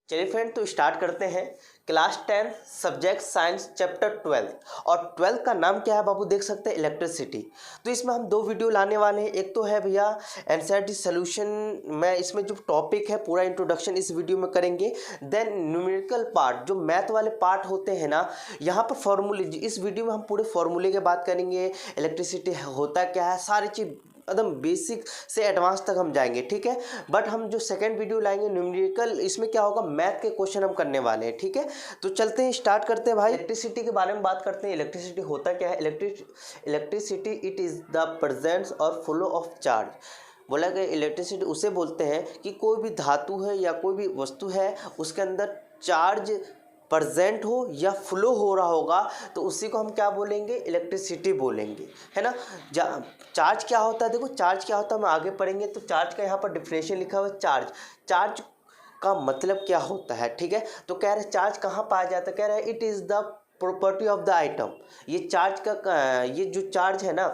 चलिए फ्रेंड, तो स्टार्ट करते हैं। क्लास 10 सब्जेक्ट साइंस चैप्टर 12 और 12 का नाम क्या है बाबू, देख सकते हैं इलेक्ट्रिसिटी। तो इसमें हम दो वीडियो लाने वाले हैं। एक तो है भैया एनसीईआरटी सॉल्यूशन, मैं इसमें जो टॉपिक है पूरा इंट्रोडक्शन इस वीडियो में करेंगे। देन न्यूमेरिकल पार्ट, जो मैथ वाले पार्ट होते हैं ना, यहाँ पर फॉर्मूले, इस वीडियो में हम पूरे फॉर्मूले की बात करेंगे। इलेक्ट्रिसिटी होता क्या है, सारी चीज़ एकदम बेसिक से एडवांस तक हम जाएंगे, ठीक है। बट हम जो सेकंड वीडियो लाएंगे न्यूमेरिकल, इसमें क्या होगा, मैथ के क्वेश्चन हम करने वाले हैं, ठीक है। तो चलते हैं, स्टार्ट करते हैं भाई। इलेक्ट्रिसिटी के बारे में बात करते हैं। इलेक्ट्रिसिटी होता क्या है। Electricity it is the presence और फ्लो ऑफ चार्ज। बोला गया इलेक्ट्रिसिटी उसे बोलते हैं कि कोई भी धातु है या कोई भी वस्तु है, उसके अंदर चार्ज प्रेजेंट हो या फ्लो हो रहा होगा, तो उसी को हम क्या बोलेंगे, इलेक्ट्रिसिटी बोलेंगे, है ना। चार्ज क्या होता है, देखो चार्ज क्या होता है हम आगे पढ़ेंगे। तो चार्ज का यहाँ पर डिफरेंशियल लिखा हुआ है। चार्ज का मतलब क्या होता है, ठीक है। तो कह रहे चार्ज कहाँ पाया जाता है, कह रहे it is the property of the item. ये चार्ज का ये जो चार्ज है ना,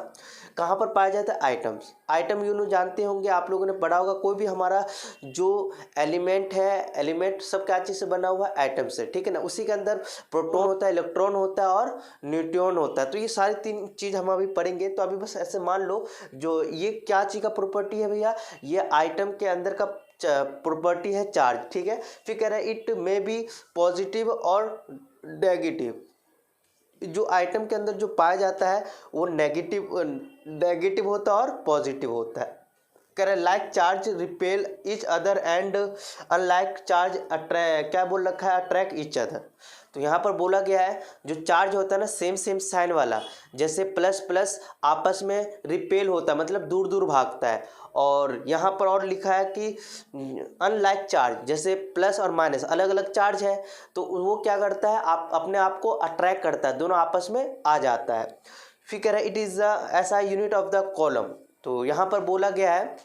कहाँ पर पाया जाता है, आइटम्स। आइटम यूँ जानते होंगे, आप लोगों ने पढ़ा होगा। कोई भी हमारा जो एलिमेंट है, एलिमेंट सब क्या चीज़ से बना हुआ है, आइटम से, ठीक है ना। उसी के अंदर प्रोटॉन होता है, इलेक्ट्रॉन होता है और न्यूट्रॉन होता है। तो ये सारी तीन चीज़ हम अभी पढ़ेंगे। तो अभी बस ऐसे मान लो, जो ये क्या चीज़ का प्रॉपर्टी है भैया, ये आइटम के अंदर का प्रॉपर्टी है चार्ज, ठीक है। फिर कह रहा है इट मे बी पॉजिटिव और नेगेटिव। जो आइटम के अंदर जो पाया जाता है वो नेगेटिव होता है और पॉजिटिव होता है। कह रहे like charge repel each other and unlike charge attract, क्या बोल रखा है, अट्रैक्ट ईच अदर। तो यहाँ पर बोला गया है जो चार्ज होता है ना, सेम साइन वाला, जैसे प्लस प्लस आपस में रिपेल होता है, मतलब दूर दूर भागता है। और यहाँ पर और लिखा है कि अनलाइक चार्ज, जैसे प्लस और माइनस अलग अलग चार्ज है, तो वो क्या करता है, आप अपने आप को अट्रैक्ट करता है, दोनों आपस में आ जाता है। फिर कह रहा है इट इज़ ऐसा यूनिट ऑफ द कॉलम। तो यहाँ पर बोला गया है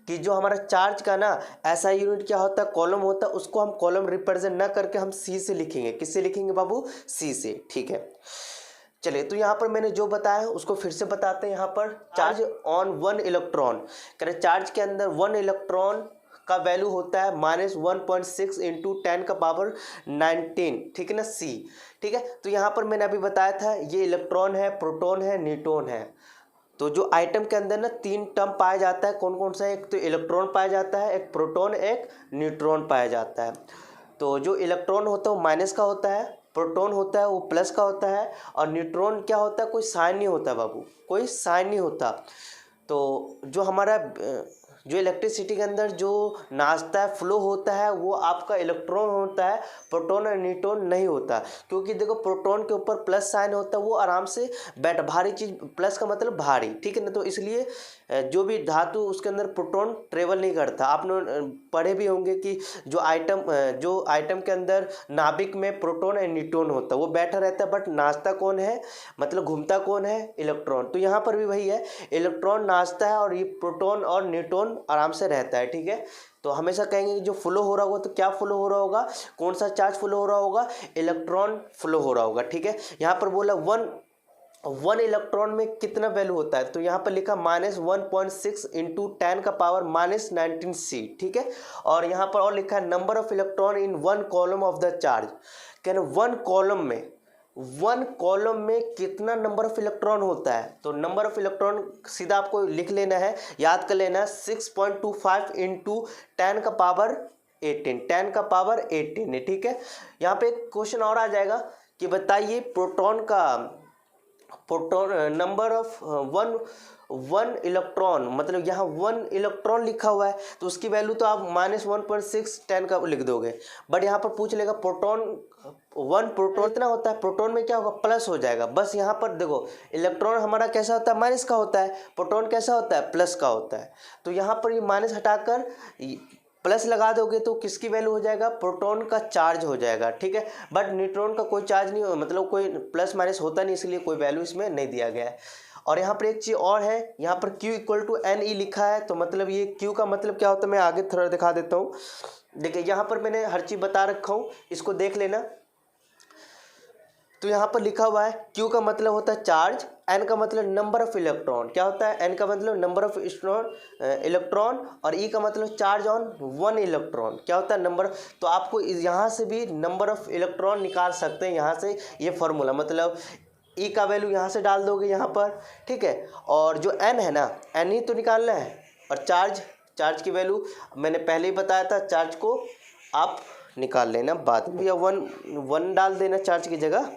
कि जो हमारा चार्ज का ना ऐसा यूनिट क्या होता है, कॉलम होता है। उसको हम कॉलम रिप्रेजेंट ना करके हम सी से लिखेंगे। किससे लिखेंगे बाबू, सी से, ठीक है। चलिए, तो यहाँ पर मैंने जो बताया उसको फिर से बताते हैं। यहाँ पर चार्ज ऑन वन इलेक्ट्रॉन, कह रहे चार्ज के अंदर वन इलेक्ट्रॉन का वैल्यू होता है -1.6 इंटू 10⁻19, ठीक है ना, सी, ठीक है। तो यहाँ पर मैंने अभी बताया था, ये इलेक्ट्रॉन है, प्रोटॉन है, न्यूट्रॉन है। तो जो आइटम के अंदर ना तीन टर्म पाया जाता है, कौन कौन सा है, एक तो इलेक्ट्रॉन पाया जाता है, एक प्रोटॉन, एक न्यूट्रॉन पाया जाता है। तो जो इलेक्ट्रॉन होता है वो माइनस का होता है, प्रोटॉन होता है वो प्लस का होता है, और न्यूट्रॉन क्या होता है, कोई साइन नहीं होता बाबू, कोई साइन नहीं होता। तो जो हमारा जो इलेक्ट्रिसिटी के अंदर जो नाचता है, फ्लो होता है, वो आपका इलेक्ट्रॉन होता है, प्रोटॉन और न्यूट्रॉन नहीं होता। क्योंकि देखो प्रोटॉन के ऊपर प्लस साइन होता है, वो आराम से बैठ, भारी चीज़, प्लस का मतलब भारी, ठीक है ना। तो इसलिए जो भी धातु उसके अंदर प्रोटॉन ट्रेवल नहीं करता। आपने पढ़े भी होंगे कि जो आइटम के अंदर नाभिक में प्रोटॉन और न्यूट्रॉन होता है, वो बैठा रहता है, बट नाचता कौन है, मतलब घूमता कौन है, इलेक्ट्रॉन। तो यहाँ पर भी वही है, इलेक्ट्रॉन नाचता है और ये प्रोटॉन और न्यूट्रॉन आराम से रहता है, ठीक है। तो हमेशा कहेंगे कि जो फ्लो हो रहा होगा, तो क्या फ्लो हो रहा होगा, कौन सा चार्ज फ्लो हो रहा होगा, इलेक्ट्रॉन फ्लो हो रहा होगा, ठीक है। यहाँ पर बोला वन इलेक्ट्रॉन में कितना वैल्यू होता है, तो यहाँ पर लिखा -1.6 इंटू 10⁻19 सी, ठीक है। और यहाँ पर और लिखा है number of electron in one column of the charge. कहना वन कॉलम में कितना नंबर ऑफ इलेक्ट्रॉन होता है। तो नंबर ऑफ इलेक्ट्रॉन सीधा आपको लिख लेना है, याद कर लेना है, 6.25 इंटू 10⁻18 है, ठीक है। यहाँ पे एक क्वेश्चन और आ जाएगा कि बताइए proton number of one electron, मतलब यहाँ वन इलेक्ट्रॉन लिखा हुआ है, तो उसकी वैल्यू तो आप -1.6 10 का लिख दोगे। बट यहाँ पर पूछ लेगा प्रोटॉन कितना होता है, प्रोटॉन में क्या होगा, प्लस हो जाएगा। बस यहाँ पर देखो इलेक्ट्रॉन हमारा कैसा होता है, माइनस का होता है, प्रोटॉन कैसा होता है, प्लस का होता है। तो यहाँ पर ये माइनस हटाकर प्लस लगा दोगे तो किसकी वैल्यू हो जाएगा, प्रोटॉन का चार्ज हो जाएगा, ठीक है। बट न्यूट्रॉन का कोई चार्ज नहीं, मतलब कोई प्लस माइनस होता नहीं, इसलिए कोई वैल्यू इसमें नहीं दिया गया है। और यहाँ पर एक चीज़ और है, यहाँ पर Q = NE लिखा है। तो मतलब ये Q का मतलब क्या होता है, मैं आगे थोड़ा दिखा देता हूँ। देखिए यहाँ पर मैंने हर चीज़ बता रखा हूँ, इसको देख लेना। तो यहाँ पर लिखा हुआ है Q का मतलब होता है चार्ज, N का मतलब नंबर ऑफ इलेक्ट्रॉन, क्या होता है N का मतलब नंबर ऑफ इलेक्ट्रॉन, और E का मतलब चार्ज ऑन वन इलेक्ट्रॉन, क्या होता है नंबर। तो आपको यहाँ से भी नंबर ऑफ इलेक्ट्रॉन निकाल सकते हैं, यहाँ से ये फॉर्मूला, मतलब E का वैल्यू यहाँ से डाल दोगे यहाँ पर, ठीक है। और जो N है ना, N ही तो निकालना है, और चार्ज की वैल्यू मैंने पहले ही बताया था, चार्ज को आप निकाल लेना बाद में, या वन डाल देना चार्ज की जगह।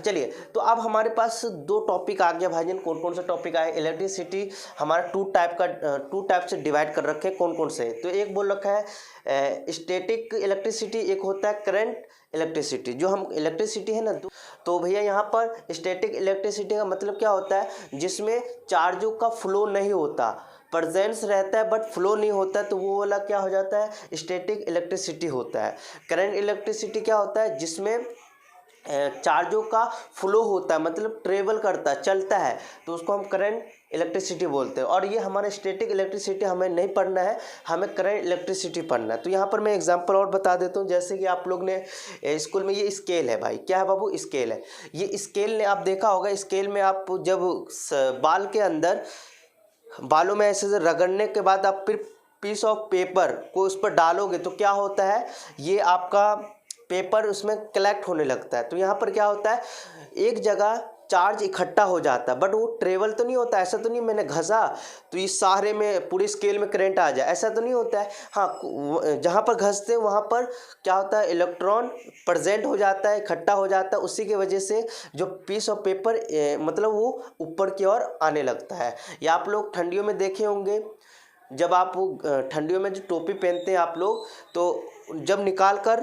चलिए, तो अब हमारे पास दो टॉपिक आ गया भाईजान। कौन कौन सा टॉपिक आया? इलेक्ट्रिसिटी हमारा टू टाइप से डिवाइड कर रखे हैं। कौन कौन से? तो एक बोल रखा है स्टैटिक इलेक्ट्रिसिटी, एक होता है करंट इलेक्ट्रिसिटी। जो हम इलेक्ट्रिसिटी है ना, तो भैया यहाँ पर स्टैटिक इलेक्ट्रिसिटी का मतलब क्या होता है, जिसमें चार्जों का फ्लो नहीं होता, प्रेजेंस रहता है बट फ्लो नहीं होता, तो वो वाला क्या हो जाता है, स्टैटिक इलेक्ट्रिसिटी होता है। करंट इलेक्ट्रिसिटी क्या होता है, जिसमें चार्जों का फ्लो होता है, मतलब ट्रेवल करता है, चलता है, तो उसको हम करंट इलेक्ट्रिसिटी बोलते हैं। और ये हमारे स्टैटिक इलेक्ट्रिसिटी हमें नहीं पढ़ना है, हमें करंट इलेक्ट्रिसिटी पढ़ना है। तो यहाँ पर मैं एग्जांपल और बता देता हूँ। जैसे कि आप लोग ने स्कूल में ये स्केल है भाई, क्या है बाबू, स्केल है। ये स्केल ने आप देखा होगा, स्केल में आप जब बाल के अंदर, बालों में ऐसे रगड़ने के बाद आप फिर पीस ऑफ पेपर को उस पर डालोगे, तो क्या होता है, ये आपका पेपर उसमें कलेक्ट होने लगता है। तो यहाँ पर क्या होता है, एक जगह चार्ज इकट्ठा हो जाता है, बट वो ट्रेवल तो नहीं होता। ऐसा तो नहीं मैंने घसा तो इस सारे में पूरे स्केल में करंट आ जाए, ऐसा तो नहीं होता है। हाँ, जहाँ पर घसते हैं वहाँ पर क्या होता है, इलेक्ट्रॉन प्रेजेंट हो जाता है, इकट्ठा हो जाता है, उसी की वजह से जो पीस ऑफ पेपर मतलब वो ऊपर की ओर आने लगता है। या आप लोग ठंडियों में देखे होंगे, जब आप ठंडियों में जो टोपी पहनते हैं आप लोग, तो जब निकाल कर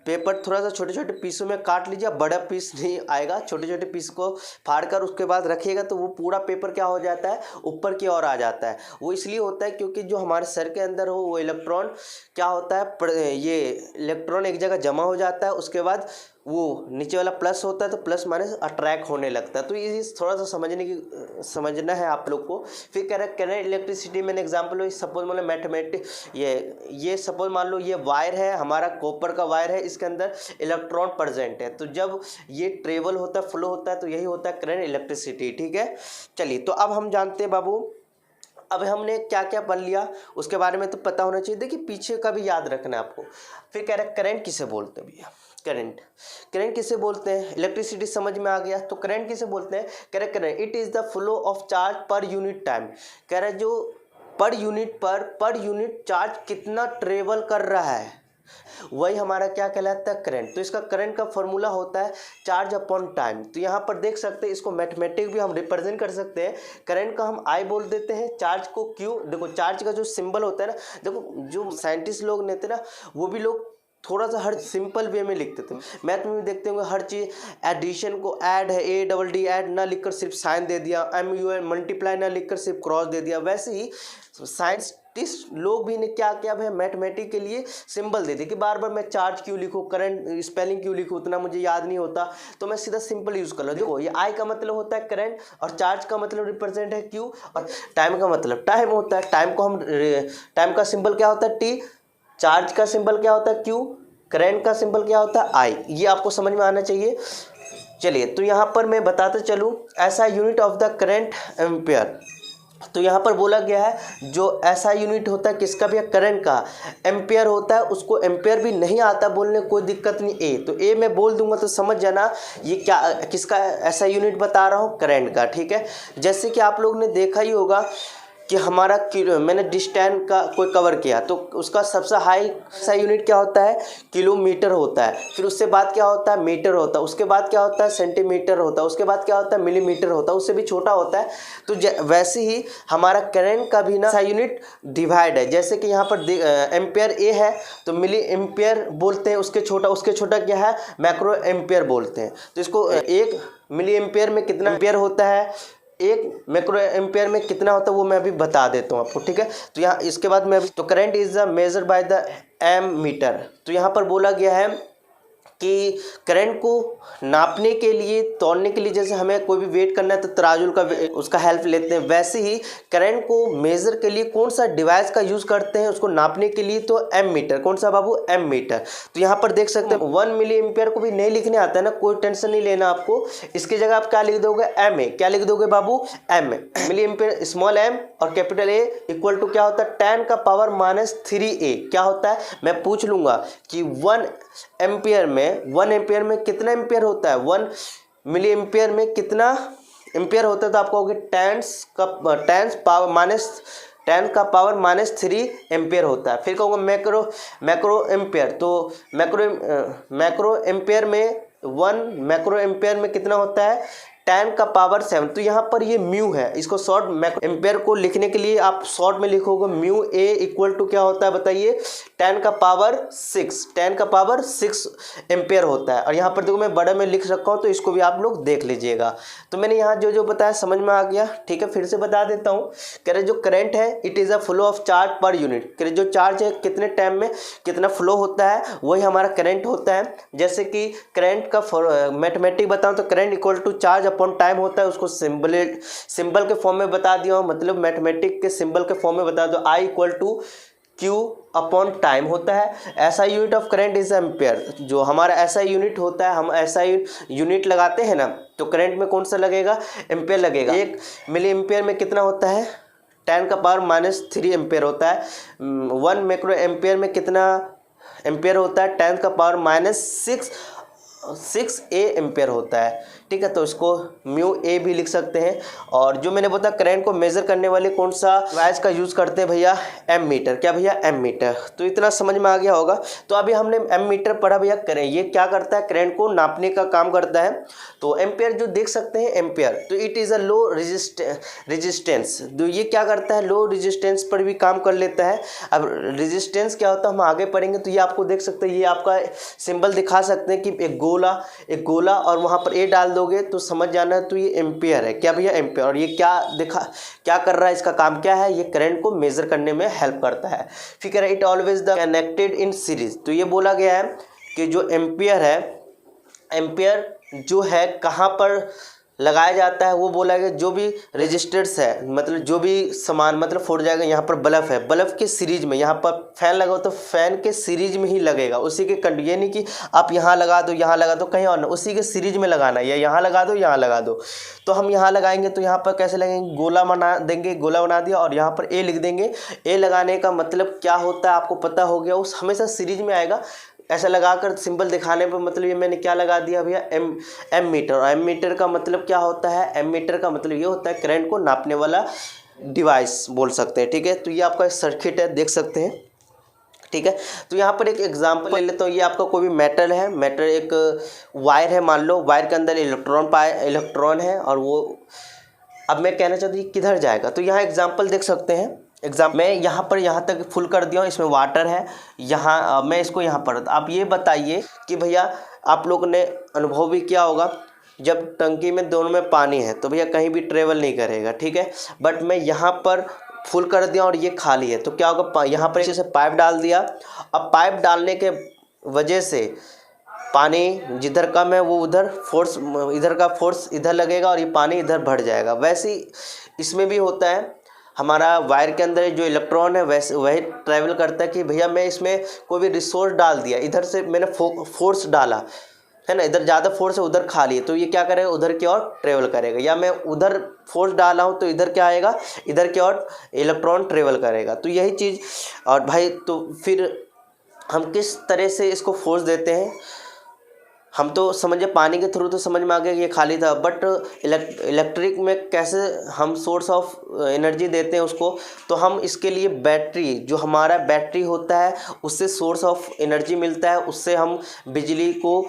पेपर थोड़ा सा छोटे छोटे पीसों में काट लीजिए, बड़ा पीस नहीं आएगा, छोटे छोटे पीस को फाड़ कर उसके बाद रखिएगा, तो वो पूरा पेपर क्या हो जाता है, ऊपर की ओर आ जाता है। वो इसलिए होता है क्योंकि जो हमारे सर के अंदर हो वो इलेक्ट्रॉन क्या होता है, ये इलेक्ट्रॉन एक जगह जमा हो जाता है, उसके बाद वो नीचे वाला प्लस होता है, तो प्लस माइनस अट्रैक्ट होने लगता है। तो ये थोड़ा सा समझना है आप लोग को। फिर कह रहे हैं करंट इलेक्ट्रिसिटी, मैंने एग्जांपल लो, सपोज मान लो मैथमेटिक्स, ये सपोज मान लो ये वायर है, हमारा कॉपर का वायर है, इसके अंदर इलेक्ट्रॉन प्रेजेंट है, तो जब ये ट्रेवल होता है, फ्लो होता है, तो यही होता है करंट इलेक्ट्रिसिटी, ठीक है। चलिए, तो अब हम जानते हैं बाबू, अब हमने क्या क्या पढ़ लिया उसके बारे में तो पता होना चाहिए। देखिए, पीछे का भी याद रखना है आपको। फिर कह रहे हैं करंट किसे बोलते हैं भैया, करंट किसे बोलते हैं। इलेक्ट्रिसिटी समझ में आ गया, तो करंट किसे बोलते हैं, कह रहे current it is the flow of charge per unit time. कह रहे जो पर यूनिट चार्ज कितना ट्रेवल कर रहा है, वही हमारा क्या कहलाता है, करंट। तो इसका करंट का फॉर्मूला होता है चार्ज अपॉन टाइम। तो यहाँ पर देख सकते हैं, इसको मैथमेटिक भी हम रिप्रेजेंट कर सकते हैं। करंट का हम आई बोल देते हैं, चार्ज को क्यू। देखो चार्ज का जो सिंबल होता है ना, देखो जो साइंटिस्ट लोग ने थे ना, वो भी लोग थोड़ा सा हर सिंपल वे में लिखते थे। मैथ में भी देखते होंगे, हर चीज़ एडिशन को ऐड है, ADD ऐड ना लिखकर सिर्फ साइन दे दिया, MUN मल्टीप्लाई ना लिखकर सिर्फ क्रॉस दे दिया। वैसे ही साइंटिस्ट लोग भी ने क्या किया भाई, मैथमेटिक के लिए सिंबल दे दिए कि बार बार मैं चार्ज क्यों लिखूँ, करंट स्पेलिंग क्यों लिखूँ, उतना मुझे याद नहीं होता, तो मैं सीधा सिंपल यूज़ कर लो। देखो, ये आई का मतलब होता है करंट, और चार्ज का मतलब रिप्रेजेंट है क्यू, और टाइम का मतलब टाइम होता है। टाइम का सिंबल क्या होता है, T। चार्ज का सिंबल क्या होता है, Q। करंट का सिंबल क्या होता है, I। ये आपको समझ में आना चाहिए। चलिए, तो यहाँ पर मैं बताते चलूँ, ऐसा unit of the current ampere. तो यहाँ पर बोला गया है जो ऐसा यूनिट होता है किसका भी, करंट का, एम्पियर होता है। उसको एम्पियर भी नहीं आता बोलने, कोई दिक्कत नहीं। ए तो ए मैं बोल दूंगा तो समझ जाना ये क्या, किसका ऐसा यूनिट बता रहा हूँ, करंट का, ठीक है। जैसे कि आप लोग ने देखा ही होगा कि हमारा मैंने डिस्टेंस का कोई कवर किया, तो उसका सबसे हाई सा यूनिट क्या होता है, किलोमीटर होता है। फिर उससे बाद क्या होता है, मीटर होता है। उसके बाद क्या होता है, सेंटीमीटर होता है। उसके बाद क्या होता है, मिलीमीटर होता है। उससे भी छोटा होता है। तो वैसे ही हमारा करंट का भी ना सा यूनिट डिवाइड है। जैसे कि यहाँ पर एम्पियर ए है, तो मिली एम्पियर बोलते हैं। उसके छोटा क्या है, माइक्रो एम्पियर बोलते हैं। तो इसको एक मिली एम्पियर में कितना एम्पियर होता है, एक माइक्रो एम्पियर में कितना होता है, वो मैं अभी बता देता हूँ आपको, ठीक है। तो यहाँ इसके बाद मैं तो current is the measure by the ammeter. तो यहाँ पर बोला गया है कि करंट को नापने के लिए, तौलने के लिए, जैसे हमें कोई भी वेट करना है तो तराजू का उसका हेल्प लेते हैं, वैसे ही करंट को मेज़र के लिए कौन सा डिवाइस का यूज़ करते हैं उसको नापने के लिए, तो एम मीटर। कौन सा बाबू? M metre. तो यहाँ पर देख सकते हैं 1 मिली एम्पियर को भी नहीं लिखने आता है ना, कोई टेंशन नहीं लेना आपको। इसकी जगह आप क्या लिख दोगे? M A. क्या लिख दोगे बाबू? M A. Milli ampere, small M और कैपिटल ए इक्वल टू क्या होता है? 10 का पावर -3A। क्या होता है? मैं पूछ लूँगा कि 1 एम्पियर में कितना एम्पियर होता है? 1 मिली एम्पियर में कितना एम्पियर होता है? तो आप कहोगे 10 का पावर -3 एम्पियर होता है। फिर कहूँगा मैक्रो एम्पियर। तो मैक्रो एम्पियर में 1 मैक्रो एम्पियर में कितना होता है? 10 का पावर 7। तो यहाँ पर ये म्यू है, इसको शॉर्ट मैक्रो एम्पियर को लिखने के लिए आप शॉर्ट में लिखोगे म्यू ए इक्वल टू क्या होता है बताइए? 10 का पावर 6 एम्पियर होता है। और यहाँ पर देखो मैं बड़े में लिख रखा हूँ, तो इसको भी आप लोग देख लीजिएगा। तो मैंने यहाँ जो जो बताया समझ में आ गया, ठीक है। फिर से बता देता हूँ। कह रहे जो करंट है it is a flow of charge per unit. कह रहे जो चार्ज है कितने टाइम में कितना फ्लो होता है, वही हमारा करंट होता है। जैसे कि करंट का मैथमेटिक बताऊँ तो current equal to charge upon time होता है। उसको सिंबल के फॉर्म में बता दिया हूँ, मतलब मैथमेटिक के सिंबल के फॉर्म में बता दो। I equal to Q upon time होता है। SI unit of current is ampere. जो हमारा SI यूनिट होता है, हम SI यूनिट लगाते हैं ना, तो करंट में कौन सा लगेगा? एम्पियर लगेगा। 1 मिली एम्पियर में कितना होता है? 10 का पावर -3 एम्पियर होता है। 1 माइक्रो एम्पियर में कितना एम्पियर होता है? 10 का पावर -6A एम्पियर होता है, ठीक है। तो इसको म्यू ए भी लिख सकते हैं। और जो मैंने बताया करंट को मेजर करने वाले कौन सा डिवाइस का यूज़ करते हैं भैया? Ammeter. क्या भैया? Ammeter. तो इतना समझ में आ गया होगा। तो अभी हमने एम मीटर पढ़ा भैया। करें ये क्या करता है? करंट को नापने का काम करता है। तो एम्पियर जो देख सकते हैं एम्पियर, तो it is a low resistance. तो ये क्या करता है? लो रेजिस्टेंस पर भी काम कर लेता है। अब रेजिस्टेंस क्या होता है हम आगे पढ़ेंगे। तो ये आपको देख सकते हैं, ये आपका सिंबल दिखा सकते हैं कि एक गोला और वहाँ पर ए डाल दोगे तो समझ जाना। तो ये एम्पियर है। क्या भैया? एम्पियर। और ये क्या कर रहा है? इसका काम क्या है? ये करंट को मेजर करने में हेल्प करता है। फिर कह रहा है it always the connected in series. तो ये बोला गया है कि जो एम्पियर है, एम्पियर जो है कहाँ पर लगाया जाता है, वो बोला गया जो भी रेजिस्टर्स है, मतलब जो भी सामान, मतलब फोड़ जाएगा। यहाँ पर बल्ब है, बल्ब के सीरीज में, यहाँ पर फैन लगाओ तो फैन के सीरीज में ही लगेगा। उसी के ये नहीं कि आप यहाँ लगा दो कहीं और ना, उसी के सीरीज में लगाना है। या यहाँ लगा दो। तो हम यहाँ लगाएंगे तो यहाँ पर कैसे लगेंगे? गोला बना देंगे, गोला बना दिया और यहाँ पर ए लिख देंगे। ए लगाने का मतलब क्या होता है आपको पता हो गया, उस हमेशा सीरीज में आएगा। ऐसा लगाकर सिंबल दिखाने पर मतलब ये मैंने क्या लगा दिया भैया? M metre. एम मीटर का मतलब क्या होता है? एम मीटर का मतलब ये होता है करंट को नापने वाला डिवाइस बोल सकते हैं, ठीक है। तो ये आपका एक सर्किट है, देख सकते हैं, ठीक है। तो यहाँ पर एक एग्जांपल ले लेता हूँ। ये आपका कोई भी मेटल है, मेटल एक वायर है, मान लो वायर के अंदर इलेक्ट्रॉन है। और वो अब मैं कहना चाहता हूँ किधर जाएगा। तो यहाँ एग्जाम्पल देख सकते हैं। मैं यहाँ तक फुल कर दिया हूँ। इसमें वाटर है, यहाँ मैं इसको यहाँ पर। आप ये बताइए कि भैया आप लोग ने अनुभव भी किया होगा, जब टंकी में दोनों में पानी है तो भैया कहीं भी ट्रेवल नहीं करेगा, ठीक है। बट मैं यहाँ पर फुल कर दिया और ये खाली है, तो क्या होगा? यहाँ पर इसे पाइप डाल दिया। अब पाइप डालने के वजह से पानी जिधर कम है वो उधर फोर्स, इधर का फोर्स इधर लगेगा और ये पानी इधर बढ़ जाएगा। वैसे ही इसमें भी होता है। हमारा वायर के अंदर जो इलेक्ट्रॉन है वैसे वही ट्रैवल करता है कि भैया मैं इसमें कोई भी रिसोर्स डाल दिया, इधर से मैंने फोर्स डाला है ना, इधर ज़्यादा फोर्स है, उधर खाली है, तो ये क्या करेगा? उधर की ओर ट्रेवल करेगा। या मैं उधर फोर्स डाला हूँ तो इधर क्या आएगा? इधर की ओर इलेक्ट्रॉन ट्रेवल करेगा। तो यही चीज़। और भाई तो फिर हम किस तरह से इसको फोर्स देते हैं? हम तो समझे पानी के थ्रू तो समझ में आ गया कि ये खाली था, बट इलेक्ट्रिक में कैसे हम सोर्स ऑफ एनर्जी देते हैं उसको? तो हम इसके लिए बैटरी, जो हमारा बैटरी होता है उससे सोर्स ऑफ एनर्जी मिलता है, उससे हम बिजली को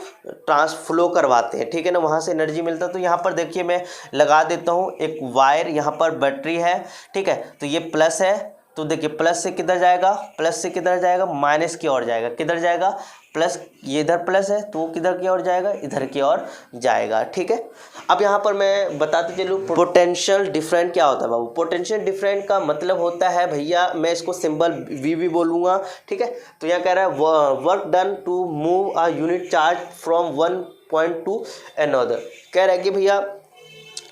फ्लो करवाते हैं, ठीक है ना, वहाँ से एनर्जी मिलता है। तो यहाँ पर देखिए मैं लगा देता हूँ एक वायर, यहाँ पर बैटरी है, ठीक है। तो ये प्लस है, तो देखिए प्लस से किधर जाएगा, प्लस से किधर जाएगा, माइनस की ओर जाएगा, किधर जाएगा प्लस, ये इधर प्लस है तो वो किधर की ओर जाएगा, इधर की ओर जाएगा। ठीक है, अब यहाँ पर मैं बताते चलूँ पोटेंशियल डिफरेंट क्या होता है बाबू। पोटेंशियल डिफरेंट का मतलब होता है भैया, मैं इसको सिंबल वी भी बोलूँगा। ठीक है, तो यहाँ कह रहा है work done to move a unit charge from one point to another. कह रहा है कि भैया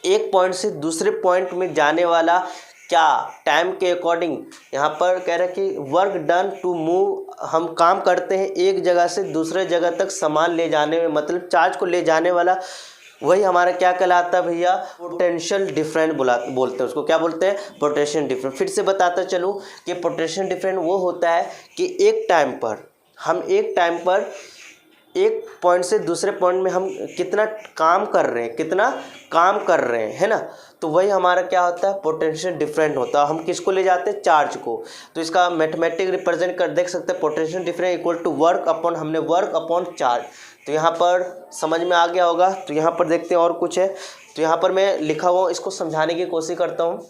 एक पॉइंट से दूसरे पॉइंट में जाने वाला क्या टाइम के अकॉर्डिंग, यहाँ पर कह रहा है कि वर्क डन टू मूव, हम काम करते हैं एक जगह से दूसरे जगह तक सामान ले जाने में, मतलब चार्ज को ले जाने वाला, वही हमारा क्या कहलाता है भैया, पोटेंशियल डिफरेंट बोलते हैं उसको। क्या बोलते हैं, पोटेंशियल डिफरेंट। फिर से बताता चलूँ कि पोटेंशियल डिफरेंट वो होता है कि एक टाइम पर हम एक पॉइंट से दूसरे पॉइंट में हम कितना काम कर रहे हैं, कितना काम कर रहे हैं, है ना, तो वही हमारा क्या होता है, पोटेंशियल डिफरेंट होता है। हम किसको ले जाते हैं, चार्ज को। तो इसका मैथमेटिक रिप्रेजेंट कर देख सकते हैं, potential different equal to work upon, हमने वर्क अपॉन चार्ज। तो यहाँ पर समझ में आ गया होगा। तो यहाँ पर देखते हैं और कुछ है, तो यहाँ पर मैं लिखा हुआ इसको समझाने की कोशिश करता हूँ,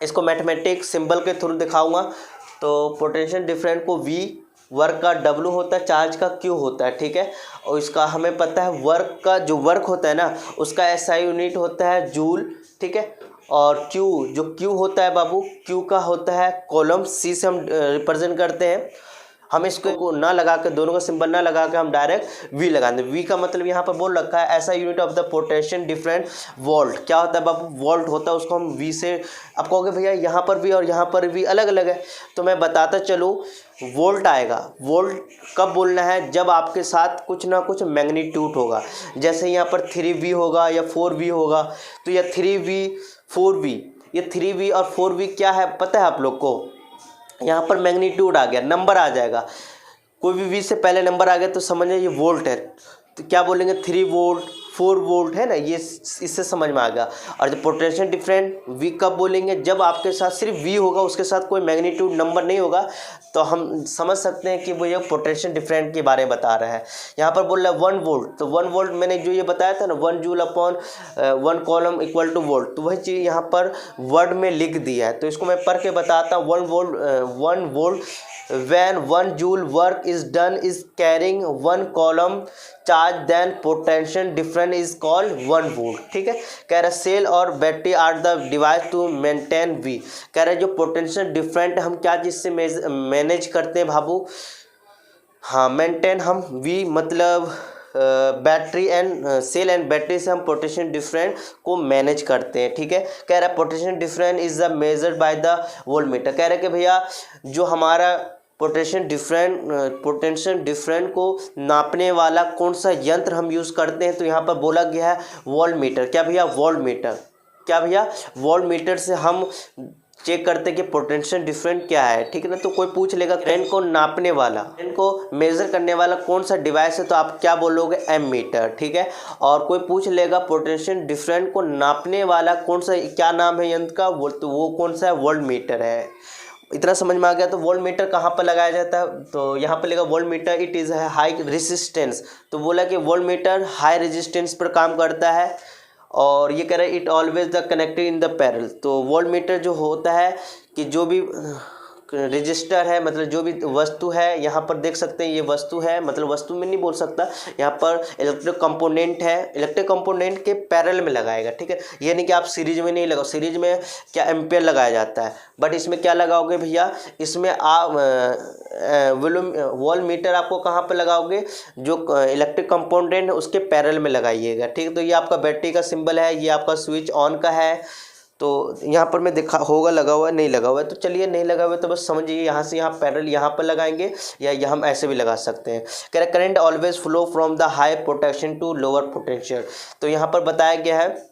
इसको मैथमेटिक सिंबल के थ्रू दिखाऊंगा। तो पोटेंशियल डिफरेंट को V, वर्क का W होता है, चार्ज का Q होता है। ठीक है, और इसका हमें पता है वर्क का जो वर्क होता है ना, उसका SI यूनिट होता है जूल। ठीक है, और Q जो Q होता है बाबू, Q का होता है कॉलम, C से हम रिप्रेजेंट करते हैं। हम इसको ना लगा के, दोनों का सिंबल ना लगा के हम डायरेक्ट V लगा दें। V का मतलब यहाँ पर बोल रखा है ऐसा unit of the potential different volt. क्या होता है बाबू, वोल्ट होता है, उसको हम V से, आप कहोगे भैया यहाँ पर भी और यहाँ पर भी अलग अलग है, तो मैं बताता चलूँ वोल्ट आएगा। वोल्ट कब बोलना है, जब आपके साथ कुछ ना कुछ मैग्नीट्यूड होगा, जैसे यहाँ पर 3V होगा या 4V होगा, तो यह 3V 4V, ये 3V और 4V क्या है पता है आप लोग को, यहाँ पर मैग्नीट्यूड आ गया, नंबर आ जाएगा। कोई भी V से पहले नंबर आ गया तो समझिए ये वोल्ट है। तो क्या बोलेंगे, 3 वोल्ट 4 वोल्ट, है ना, ये इससे समझ में आ गया। और जब पोटेंशियल डिफरेंट V कब बोलेंगे, जब आपके साथ सिर्फ V होगा, उसके साथ कोई मैग्नीट्यूड नंबर नहीं होगा, तो हम समझ सकते हैं कि वो ये पोटेंशियल डिफरेंट के बारे में बता रहा है। यहाँ पर बोल रहा है 1 वोल्ट, तो 1 वोल्ट मैंने जो ये बताया था ना, 1 joule upon 1 column equal two volt, तो वही चीज़ यहाँ पर वर्ड में लिख दिया है। तो इसको मैं पढ़ के बताता हूँ। 1 volt when 1 joule work is done is carrying 1 column charge, then potential difference is called 1 volt। ठीक है, कह रहा है सेल और battery are the device to maintain V। कह रहा है जो पोटेंशियल डिफरेंट हम क्या चीज़ से मैनेज करते हैं बाबू, हाँ मेंटेन हम V मतलब battery and cell and battery से हम पोटेंशियल डिफरेंट को मैनेज करते हैं। ठीक है, कह रहा है potential different is the measured by the voltmeter. कह रहा है कि भैया जो हमारा पोटेंशियल डिफरेंट को नापने वाला कौन सा यंत्र हम यूज़ करते हैं, तो यहाँ पर बोला गया है वोल्टमीटर। क्या भैया, वोल्टमीटर। क्या भैया, वोल्टमीटर से हम चेक करते हैं कि पोटेंशियल डिफरेंट क्या है। ठीक है ना, तो कोई पूछ लेगा करंट को नापने वाला, करंट को मेजर करने वाला कौन सा डिवाइस है, तो आप क्या बोलोगे, एमीटर। ठीक है, और कोई पूछ लेगा पोटेंशियल डिफरेंट को नापने वाला कौन सा, क्या नाम है यंत्र का, तो वो कौन सा है, वोल्टमीटर है। इतना समझ में आ गया। तो वोल्टमीटर कहाँ पर लगाया जाता है, तो यहाँ पर लेगा वोल्टमीटर इट इज़ है हाई रेजिस्टेंस। तो बोला कि वोल्टमीटर हाई रेजिस्टेंस पर काम करता है, और ये कह रहा है it always the connected in the parallel. तो वोल्टमीटर जो होता है कि जो भी रजिस्टर है, मतलब जो भी वस्तु है, यहाँ पर देख सकते हैं ये वस्तु है, मतलब वस्तु में नहीं बोल सकता, यहाँ पर इलेक्ट्रिक कंपोनेंट है, इलेक्ट्रिक कंपोनेंट के पैरेलल में लगाएगा। ठीक है, ये नहीं कि आप सीरीज में नहीं लगाओ, सीरीज में क्या एम्पेयर लगाया जाता है, बट इसमें क्या लगाओगे भैया, इसमें आप वोल्टमीटर आपको कहाँ पर लगाओगे, जो इलेक्ट्रिक कंपोनेंट है उसके पैरेलल में लगाइएगा। ठीक है, तो ये आपका बैटरी का सिंबल है, ये आपका स्विच ऑन का है। तो यहाँ पर मैं देखा होगा लगा हुआ है, नहीं लगा हुआ है, तो चलिए नहीं लगा हुआ है तो बस समझिए यहाँ से यहाँ पैरेलल यहाँ पर लगाएंगे, या हम ऐसे भी लगा सकते हैं। कह रहे current always flow from the high potential to lower potential. तो यहाँ पर बताया गया है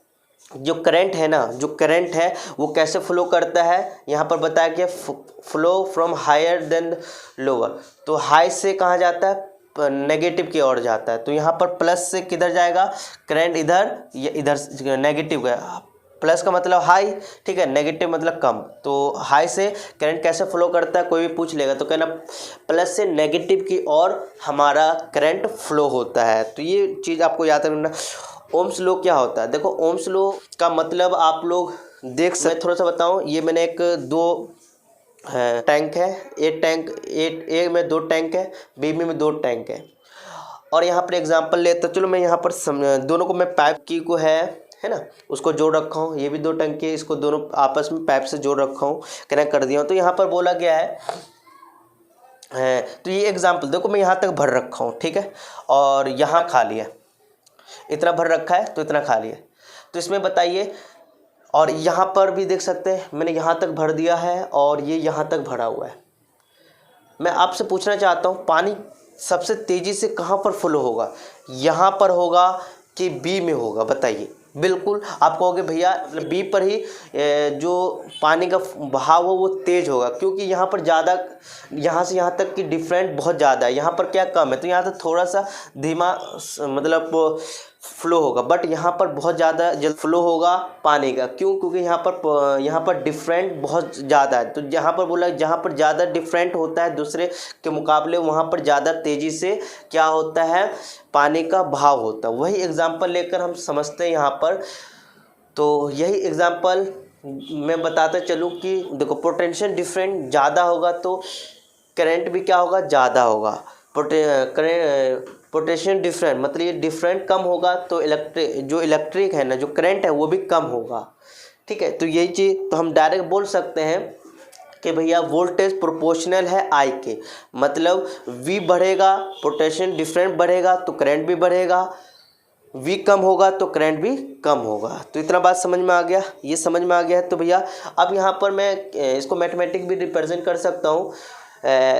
जो करंट है ना, जो करंट है वो कैसे फ्लो करता है, यहाँ पर बताया गया flow from higher then lower. तो हाई से कहाँ जाता है, नेगेटिव की ओर जाता है। तो यहाँ पर प्लस से किधर जाएगा, करंट इधर, ये इधर नेगेटिव गया, प्लस का मतलब हाई, ठीक है, नेगेटिव मतलब कम। तो हाई से करंट कैसे फ्लो करता है कोई भी पूछ लेगा, तो कहना प्लस से नेगेटिव की ओर हमारा करंट फ्लो होता है। तो ये चीज़ आपको याद रखना। ओम्स लॉ क्या होता है, देखो ओम्स लॉ का मतलब आप लोग देख सकते, थोड़ा सा बताऊं, ये मैंने एक दो टैंक है, ए में 2 टैंक है, बी में 2 टैंक है। और यहाँ पर एग्जांपल ले तो चलो मैं यहाँ पर दोनों को मैं पाइप की को है ना, उसको जोड़ रखा हूँ। ये भी 2 टंकी है, इसको दोनों आपस में पाइप से जोड़ रखा हूँ, कनेक्ट कर दिया हूँ। तो यहाँ पर बोला गया है तो ये एग्जांपल देखो, मैं यहाँ तक भर रखा हूँ, ठीक है, और यहाँ खाली है, इतना भर रखा है तो इतना खाली है। तो इसमें बताइए, और यहाँ पर भी देख सकते हैं मैंने यहाँ तक भर दिया है और ये यहाँ तक भरा हुआ है। मैं आपसे पूछना चाहता हूँ पानी सबसे तेज़ी से कहाँ पर फ्लो होगा, यहाँ पर होगा कि बी में होगा? बताइए। बिल्कुल आप कहोगे भैया मतलब बी पर ही जो पानी का बहाव हो वो तेज़ होगा, क्योंकि यहाँ पर ज़्यादा, यहाँ से यहाँ तक की डिफरेंट बहुत ज़्यादा है, यहाँ पर क्या कम है, तो यहाँ तो थोड़ा सा धीमा मतलब फ्लो होगा, बट यहाँ पर बहुत ज़्यादा जल्द फ्लो होगा पानी का। क्यों? क्योंकि यहाँ पर डिफरेंट बहुत ज़्यादा है। तो जहाँ पर बोला जहाँ पर ज़्यादा डिफरेंट होता है दूसरे के मुकाबले, वहाँ पर ज़्यादा तेज़ी से क्या होता है, पानी का बहाव होता है। वही एग्जांपल लेकर हम समझते हैं यहाँ पर। तो यही एग्जांपल मैं बताता चलूँ कि देखो, पोटेंशियल डिफरेंट ज़्यादा होगा तो करंट भी क्या होगा, ज़्यादा होगा। पोटेंशियल डिफरेंट मतलब ये डिफरेंट कम होगा तो इलेक्ट्रिक है ना, जो करंट है वो भी कम होगा, ठीक है। तो यही चीज़ तो हम डायरेक्ट बोल सकते हैं कि भैया वोल्टेज प्रोपोर्शनल है आई के, मतलब V बढ़ेगा, पोटेंशियल डिफरेंट बढ़ेगा तो करंट भी बढ़ेगा, V कम होगा तो करंट भी कम होगा। तो इतना बात समझ में आ गया, ये समझ में आ गया है। तो भैया अब यहाँ पर मैं इसको मैथमेटिक भी रिप्रेजेंट कर सकता हूँ।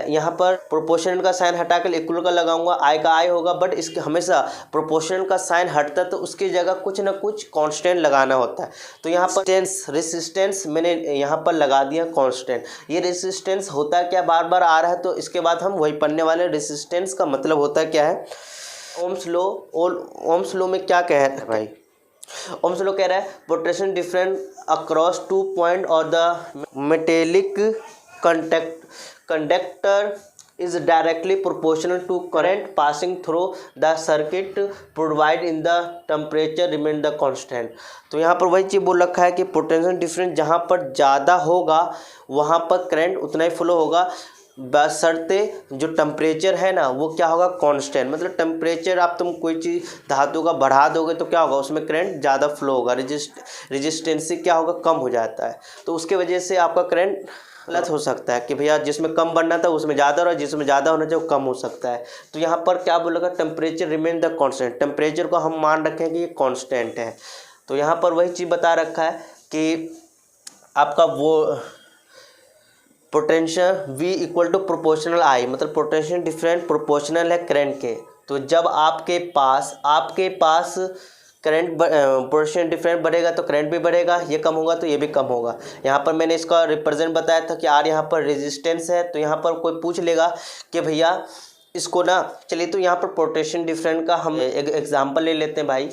यहाँ पर प्रोपोर्शनल का साइन हटाकर इक्वल का लगाऊंगा, आई का आई होगा, बट इसके हमेशा प्रोपोर्शनल का साइन हटता है तो उसकी जगह कुछ ना कुछ कांस्टेंट लगाना होता है। तो यहाँ पर रेसिस्टेंस मैंने यहाँ पर लगा दिया कांस्टेंट। ये रेसिस्टेंस होता है क्या, बार बार आ रहा है, तो इसके बाद हम वही पढ़ने वाले। रेसिस्टेंस का मतलब होता है क्या है, ओम्स लॉ में क्या कह रहा है भाई, ओम्स लॉ कह रहा है पोटेंशियल डिफरेंस अक्रॉस 2 पॉइंट और the metallic conductor is directly proportional to current passing through the circuit provided in the temperature remain the constant। तो यहाँ पर वही चीज़ बोल रखा है कि पोटेंशियल डिफरेंस जहाँ पर ज़्यादा होगा वहाँ पर करंट उतना ही फ्लो होगा, बशर्ते जो टेम्परेचर है ना वो क्या होगा, कांस्टेंट। मतलब टेम्परेचर आप तुम कोई चीज़ धातु का बढ़ा दोगे तो क्या होगा, उसमें करंट ज़्यादा फ्लो होगा, रेजिस्टेंस क्या होगा, कम हो जाता है। तो उसके वजह से आपका करंट गलत हो सकता है कि भैया जिसमें कम बनना था उसमें ज़्यादा, और जिसमें ज़्यादा होना चाहिए वो कम हो सकता है। तो यहाँ पर क्या बोलेगा, temperature remain the constant, temperature को हम मान रखें कि ये कांस्टेंट है। तो यहाँ पर वही चीज़ बता रखा है कि आपका वो potential V equal to proportional I, मतलब पोटेंशियल डिफरेंट प्रोपोर्शनल है करंट के। तो जब आपके पास करंट पोटेंशियल डिफरेंट बढ़ेगा तो करंट भी बढ़ेगा, ये कम होगा तो ये भी कम होगा। यहाँ पर मैंने इसका रिप्रेजेंट बताया था कि R यहाँ पर रेजिस्टेंस है। तो यहाँ पर कोई पूछ लेगा कि भैया इसको ना, चलिए तो यहाँ पर पोटेंशियल डिफरेंट का हम एक एग्जांपल ले लेते हैं भाई।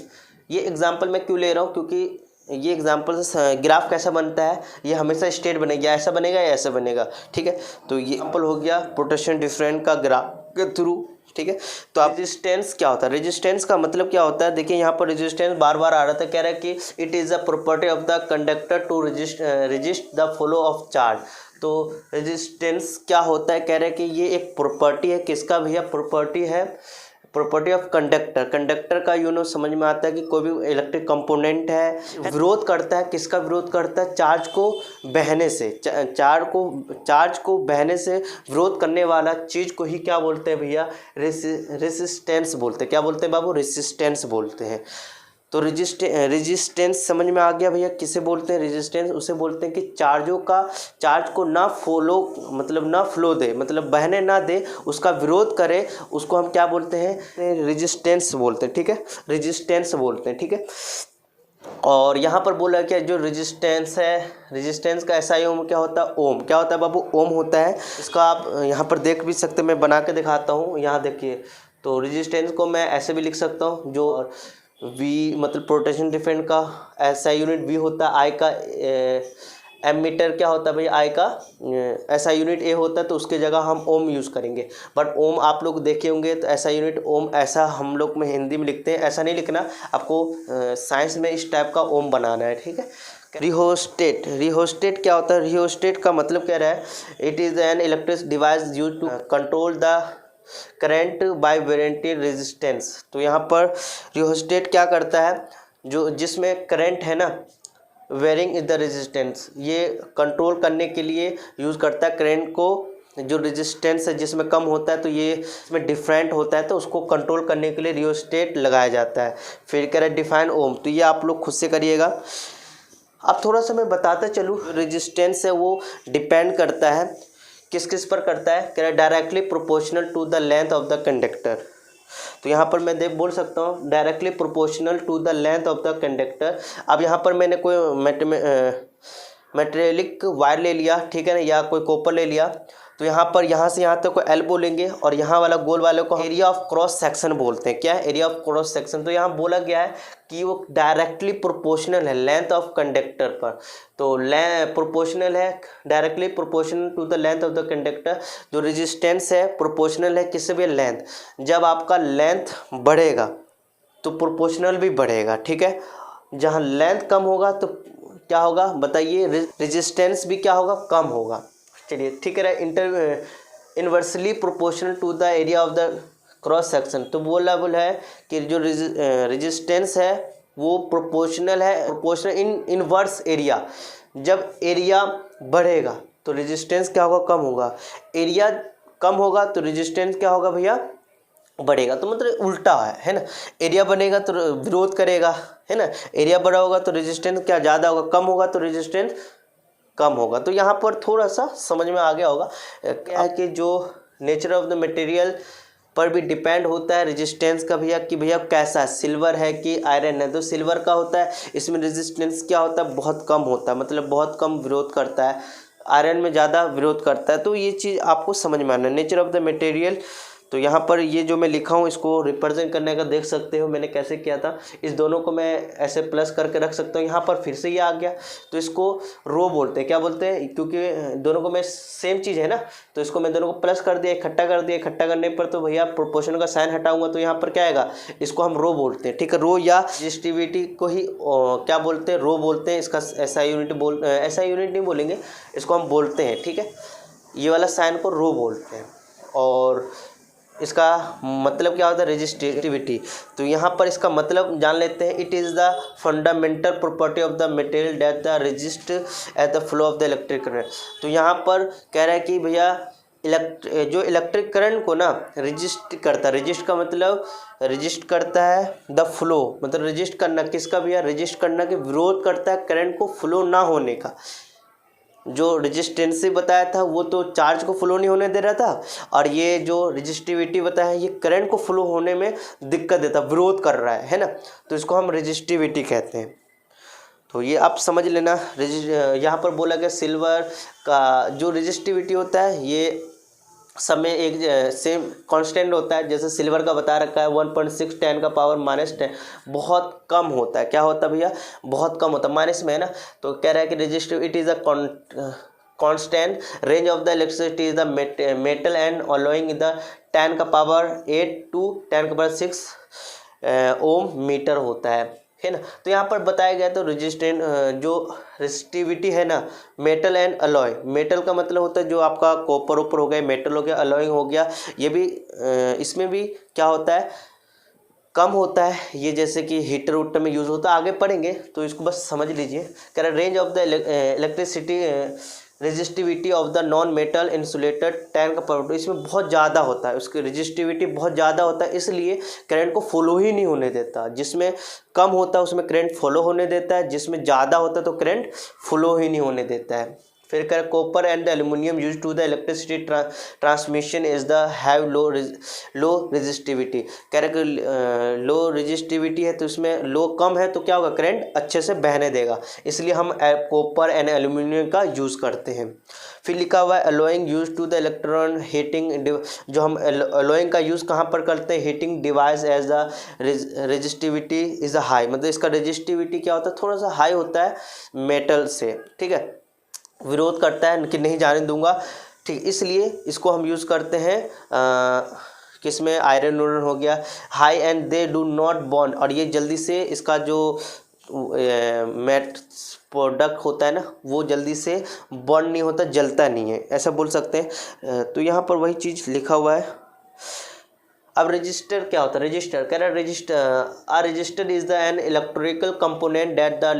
ये एग्जांपल मैं क्यों ले रहा हूँ, क्योंकि ये एग्जांपल से ग्राफ कैसा बनता है, ये हमेशा स्ट्रेट बनेगा, ऐसा बनेगा या ऐसा बनेगा, ठीक है। तो ये एग्जांपल हो गया पोटेंशियल डिफरेंट का ग्राफ के थ्रू, ठीक है। तो अब रेजिस्टेंस क्या होता है, रेजिस्टेंस का मतलब क्या होता है, देखिए यहाँ पर रेजिस्टेंस बार बार आ रहा था, कह रहा है कि it is a property of the conductor to resist the flow of charge. तो रेजिस्टेंस क्या होता है, कह रहे हैं कि ये एक प्रॉपर्टी है, किसका भैया, प्रॉपर्टी है, प्रॉपर्टी ऑफ कंडक्टर। कंडक्टर का समझ में आता है कि कोई भी इलेक्ट्रिक कंपोनेंट है विरोध करता है, किसका विरोध करता है, चार्ज को बहने से, चार्ज को बहने से विरोध करने वाला चीज़ को ही क्या बोलते हैं भैया, रेसिस्टेंस बोलते हैं। क्या बोलते हैं बाबू, रेसिस्टेंस बोलते हैं। तो रेजिस्टेंस समझ में आ गया भैया, किसे बोलते हैं रेजिस्टेंस, उसे बोलते हैं कि चार्ज को ना फ्लो दे, मतलब बहने ना दे, उसका विरोध करे, उसको हम क्या बोलते हैं, रेजिस्टेंस बोलते हैं, ठीक है, रेजिस्टेंस बोलते हैं, ठीक है। और यहाँ पर बोला क्या, जो रेजिस्टेंस है, रेजिस्टेंस का SI ओम क्या होता है, ओम। क्या होता है बाबू, ओम होता है। इसका आप यहाँ पर देख भी सकते हैं, मैं बना के दिखाता हूँ, यहाँ देखिए। तो रेजिस्टेंस को मैं ऐसे भी लिख सकता हूँ, जो V मतलब पोटेंशियल डिफरेंट का SI यूनिट V होता है, I का एमीटर क्या होता है भाई, I का SI यूनिट A होता है, तो उसके जगह हम ओम यूज़ करेंगे। बट ओम आप लोग देखे होंगे तो SI यूनिट ओम ऐसा हम लोग हिंदी में लिखते हैं, ऐसा नहीं लिखना, आपको साइंस में इस टाइप का ओम बनाना है, ठीक है। रिहोस्टेट क्या होता है? रिहोस्टेट का मतलब कह रहा है it is an electric device use to control the current by variant resistance. तो यहाँ पर रिहोस्टेट क्या करता है, जो जिसमें करंट है ना, वेरिंग इज द रेजिस्टेंस, ये कंट्रोल करने के लिए यूज़ करता है करंट को, जो रेजिस्टेंस है जिसमें कम होता है तो ये इसमें डिफरेंट होता है, तो उसको कंट्रोल करने के लिए रियोस्टेट लगाया जाता है। फिर कह रहा है डिफाइन ओम, तो ये आप लोग खुद से करिएगा। अब थोड़ा सा मैं बताता चलूँ, रेजिस्टेंस है वो डिपेंड करता है किस किस पर करता है, कह रहा है directly proportional to the length of the conductor. तो यहाँ पर मैं बोल सकता हूँ directly proportional to the length of the conductor. अब यहाँ पर मैंने कोई मेटेलिक वायर ले लिया, ठीक है ना, या कोई कॉपर ले लिया, तो यहाँ पर यहाँ से यहाँ तक को एल बोलेंगे और यहाँ वाला गोल वाले को एरिया ऑफ क्रॉस सेक्शन बोलते हैं। क्या है? Area of cross section. तो यहाँ बोला गया है कि वो डायरेक्टली प्रोपोर्शनल है लेंथ ऑफ कंडक्टर पर, तो प्रोपोर्शनल है, directly proportional to the length of the conductor. जो रेजिस्टेंस है प्रोपोर्शनल है किससे भी, लेंथ। जब आपका लेंथ बढ़ेगा तो प्रोपोर्शनल भी बढ़ेगा, ठीक है। जहाँ लेंथ कम होगा तो क्या होगा बताइए, रेजिस्टेंस भी क्या होगा, कम होगा। चलिए ठीक है, inversely proportional to the area of the cross section. तो बोला है कि जो रेजिस्टेंस है वो प्रोपोर्शनल है, प्रोपोर्शनल इनवर्स एरिया। जब एरिया बढ़ेगा तो रेजिस्टेंस क्या होगा, कम होगा। एरिया कम होगा तो रेजिस्टेंस क्या होगा भैया, बढ़ेगा। तो मतलब उल्टा है ना, एरिया बनेगा तो विरोध करेगा, है ना। एरिया बड़ा होगा तो रेजिस्टेंस क्या ज़्यादा होगा, कम होगा तो रेजिस्टेंस कम होगा। तो यहाँ पर थोड़ा सा समझ में आ गया होगा क्या है कि जो नेचर ऑफ द मटेरियल पर भी डिपेंड होता है रेजिस्टेंस का भैया, कि भैया कैसा है, सिल्वर है कि आयरन है। तो सिल्वर का होता है, इसमें रेजिस्टेंस क्या होता है, बहुत कम होता है, मतलब बहुत कम विरोध करता है। आयरन में ज़्यादा विरोध करता है। तो ये चीज़ आपको समझ में आना है, नेचर ऑफ द मटेरियल। तो यहाँ पर ये जो मैं लिखा हूँ इसको रिप्रेजेंट करने का देख सकते हो मैंने कैसे किया था। इस दोनों को मैं ऐसे प्लस करके रख सकता हूँ। यहाँ पर फिर से ये आ गया तो इसको रो बोलते हैं। क्या बोलते हैं, क्योंकि दोनों को मैं सेम चीज़ है ना, तो इसको मैं दोनों को प्लस कर दिया, इकट्ठा कर दिया। इकट्ठा करने पर तो भैया प्रोपोर्शन का साइन हटाऊंगा तो यहाँ पर क्या आएगा, इसको हम रो बोलते हैं, ठीक है। रो या रेजिस्टिविटी को ही क्या बोलते हैं, रो बोलते हैं। इसका ऐसा यूनिट ऐसा यूनिट नहीं बोलेंगे, इसको हम बोलते हैं, ठीक है। ये वाला साइन को रो बोलते हैं। और इसका मतलब क्या होता है, रेजिस्टिविटी। तो यहाँ पर इसका मतलब जान लेते हैं। It is the fundamental property of the material that the resist at the flow of the electric current. तो यहाँ पर कह रहा है कि भैया जो इलेक्ट्रिक करंट को ना रेजिस्ट करता है। रेजिस्ट का मतलब रेजिस्ट करता है द फ्लो, मतलब रेजिस्ट करना किसका भैया, रेजिस्ट करना के विरोध करता है करंट को फ्लो ना होने का। जो रेजिस्टेंस बताया था वो तो चार्ज को फ्लो नहीं होने दे रहा था, और ये जो रेजिस्टिविटी बताया है ये करंट को फ्लो होने में दिक्कत देता, विरोध कर रहा है ना। तो इसको हम रेजिस्टिविटी कहते हैं। तो ये आप समझ लेना। यहाँ पर बोला गया सिल्वर का जो रेजिस्टिविटी होता है ये सब में एक सेम कांस्टेंट होता है। जैसे सिल्वर का बता रखा है 1.6 10 का पावर -10, बहुत कम होता है। क्या होता है भैया, बहुत कम होता है, माइनस में है ना। तो कह रहा है कि resistive it is a constant range of the electricity is the metal and allowing the 10 का पावर 8 to 10 का पावर 6 ओम मीटर होता है ना। तो यहाँ पर बताया गया तो जो रेजिस्टिविटी है ना, मेटल एंड अलॉय। मेटल का मतलब होता है जो आपका कॉपर ऊपर हो गया, मेटल हो गया, अलॉइंग हो गया। ये भी इसमें भी क्या होता है, कम होता है। ये जैसे कि हीटर वूटर में यूज़ होता है, आगे पढ़ेंगे तो इसको बस समझ लीजिए। कह रहा range of the electricity resistivity of the non metal insulated 10 का पावर, इसमें बहुत ज़्यादा होता है, उसकी रेजिस्टिविटी बहुत ज़्यादा होता है, इसलिए करंट को फॉलो ही नहीं होने देता। जिसमें कम होता है उसमें करंट फॉलो होने देता है, जिसमें ज़्यादा होता है तो करंट फॉलो ही नहीं होने देता है। फिर कह copper and the aluminium use to the electricity transmission is the have low resistivity. कह रहे लो रेजिस्टिविटी है तो इसमें लो कम है तो क्या होगा, करंट अच्छे से बहने देगा, इसलिए हम कॉपर एंड एल्यूमिनियम का यूज़ करते हैं। फिर लिखा हुआ है alloying use to the electron heating, जो हम अलोइंग का यूज़ कहाँ पर करते हैं, heating device as the resistivity is high. मतलब इसका रेजिस्टिविटी क्या होता है, थोड़ा सा हाई होता है मेटल से, ठीक है, विरोध करता है कि नहीं जाने दूंगा, ठीक, इसलिए इसको हम यूज़ करते हैं किसमें, आयरन हो गया high and they do not bond, और ये जल्दी से इसका जो मैट प्रोडक्ट होता है ना, वो जल्दी से बर्न नहीं होता, जलता नहीं है, ऐसा बोल सकते हैं। तो यहाँ पर वही चीज़ लिखा हुआ है। अब रजिस्टर क्या होता है? रजिस्टर कह रहा है resistor is the an electrical component that the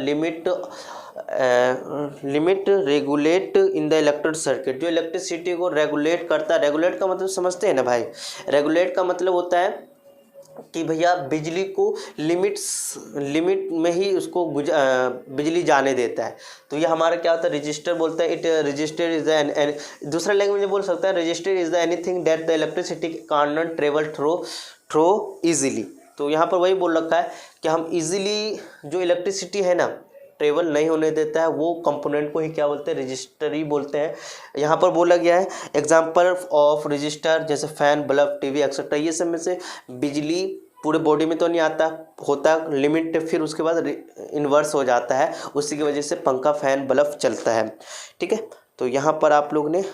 limit regulate in the electric circuit, जो इलेक्ट्रिसिटी को रेगुलेट करता है। रेगुलेट का मतलब समझते हैं ना भाई? रेगुलेट का मतलब होता है कि भैया बिजली को लिमिट में ही उसको बिजली जाने देता है। तो ये हमारा क्या होता है? रजिस्टर बोलता है। इट रजिस्टर इज द, दूसरा लैंग्वेज में बोल सकता है resistor is the anything that the electricity can not travel through easily. तो यहाँ पर वही बोल रखा है कि हम इजीली जो इलेक्ट्रिसिटी है ना ट्रेवल नहीं होने देता है, वो कंपोनेंट को ही क्या बोलते हैं? रजिस्टर ही बोलते हैं। यहाँ पर बोला गया है एग्जांपल ऑफ रजिस्टर जैसे फैन, बल्ब, टीवी एक्सेट्रा, ये सब में से बिजली पूरे बॉडी में तो नहीं होता लिमिट, फिर उसके बाद इन्वर्स हो जाता है, उसी की वजह से पंखा, फैन, बल्ब चलता है। ठीक है, तो यहाँ पर आप लोग ने